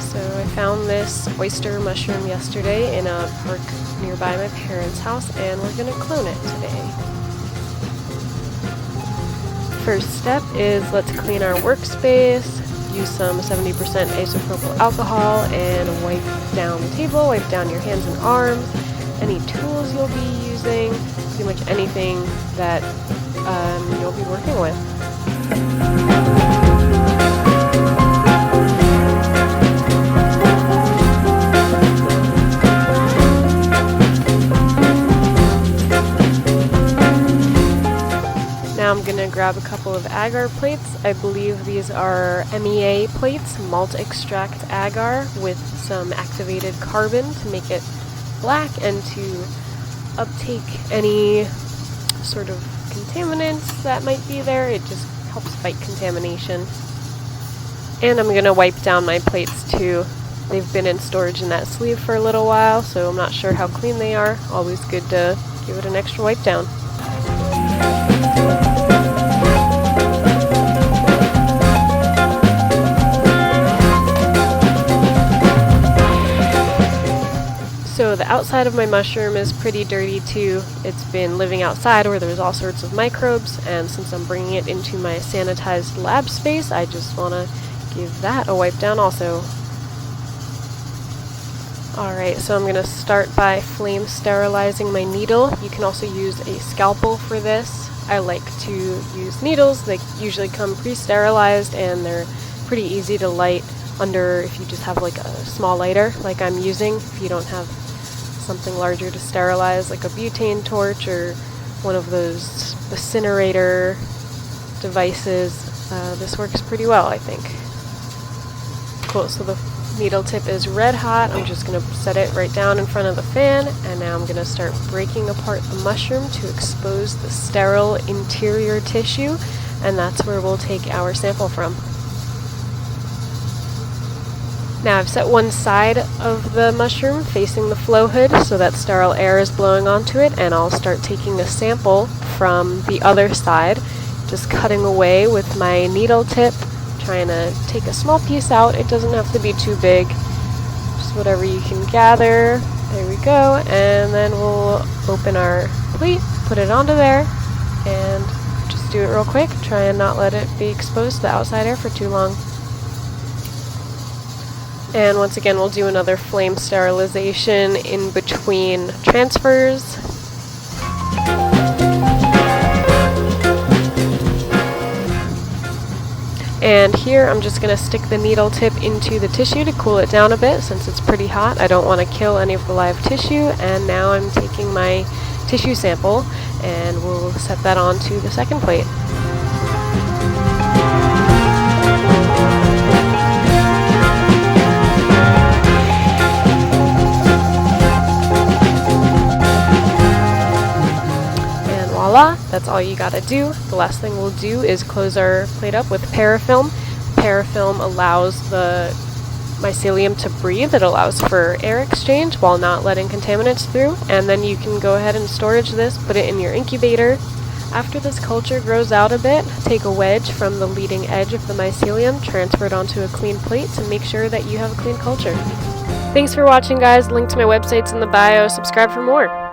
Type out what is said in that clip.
So I found this oyster mushroom yesterday in a park nearby my parents' house, and we're gonna clone it today. First step is let's clean our workspace, use some 70% isopropyl alcohol, and wipe down the table, wipe down your hands and arms, any tools you'll be using, pretty much anything that you'll be working with. Now I'm going to grab a couple of agar plates. I believe these are MEA plates, malt extract agar, with some activated carbon to make it black and to uptake any sort of contaminants that might be there. It just helps fight contamination. And I'm going to wipe down my plates too. They've been in storage in that sleeve for a little while, so I'm not sure how clean they are. Always good to give it an extra wipe down. So the outside of my mushroom is pretty dirty too. It's been living outside where there's all sorts of microbes, and since I'm bringing it into my sanitized lab space, I just want to give that a wipe down also. Alright, so I'm going to start by flame sterilizing my needle. You can also use a scalpel for this. I like to use needles. They usually come pre-sterilized and they're pretty easy to light under if you just have like a small lighter like I'm using. If you don't have something larger to sterilize like a butane torch or one of those incinerator devices, this works pretty well, I think. Cool, so the needle tip is red hot. I'm just going to set it right down in front of the fan, and now I'm going to start breaking apart the mushroom to expose the sterile interior tissue, and that's where we'll take our sample from. Now I've set one side of the mushroom facing the flow hood so that sterile air is blowing onto it, and I'll start taking a sample from the other side, just cutting away with my needle tip, trying to take a small piece out. It doesn't have to be too big, just whatever you can gather. There we go, and then we'll open our plate, put it onto there, and just do it real quick. Try and not let it be exposed to the outside air for too long. And once again, we'll do another flame sterilization in between transfers. And here I'm just going to stick the needle tip into the tissue to cool it down a bit since it's pretty hot. I don't want to kill any of the live tissue. And now I'm taking my tissue sample and we'll set that onto the second plate. Voila, that's all you gotta do. The last thing we'll do is close our plate up with parafilm. Parafilm allows the mycelium to breathe. It allows for air exchange while not letting contaminants through. And then you can go ahead and storage this, put it in your incubator. After this culture grows out a bit, take a wedge from the leading edge of the mycelium, transfer it onto a clean plate to make sure that you have a clean culture. Thanks for watching, guys. Link to my website's in the bio. Subscribe for more.